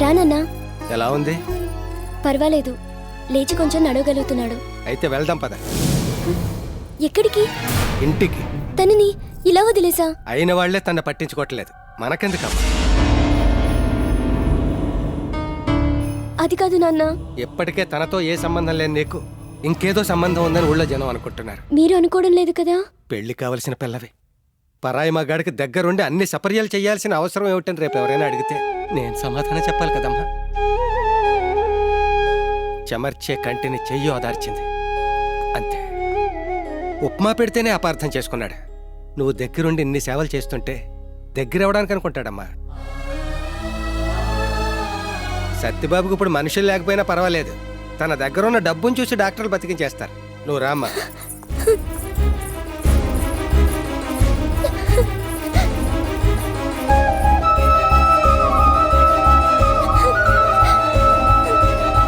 రానన్నా. ఎలా ఉంది? పర్వాలేదు, లేచి కొంచెం నడవగలుగుతున్నాడు. అయితే వెళ్దాం పద. ఎక్కడికి? ఇంటికి. తనని ఇలా వదిలేసా? అయిన వాళ్లే తన పట్టించుకోవట్లేదు, మనకెందుకమ్మా? అది కాదు నాన్న. ఎప్పటికే తనతో ఏ సంబంధం లేని నీకు ఇంకేదో సంబంధం ఉందని ఊళ్ళో జనం అనుకుంటున్నారు. మీరు అనుకోవడం లేదు కదా? పెళ్లి కావలసిన పిల్లవి పరాయి మగాడికి దగ్గరుండి అన్ని సపర్యాలు చేయాల్సిన అవసరం ఏమిటని రేపు ఎవరైనా అడిగితే నేను సమాధానం చెప్పాలి కదమ్మా. చెమర్చే కంటిని చెయ్యి ఓదార్చింది అంతే. ఉప్మా పెడితేనే అపార్థం చేసుకున్నాడు. నువ్వు దగ్గరుండి ఇన్ని సేవలు చేస్తుంటే దగ్గరవడానికి అనుకుంటాడమ్మా. సత్యబాబుకి ఇప్పుడు మనుషులు లేకపోయినా పర్వాలేదు, తన దగ్గరున్న డబ్బును చూసి డాక్టర్లు బతికించేస్తారు. నువ్వు రామ్మా.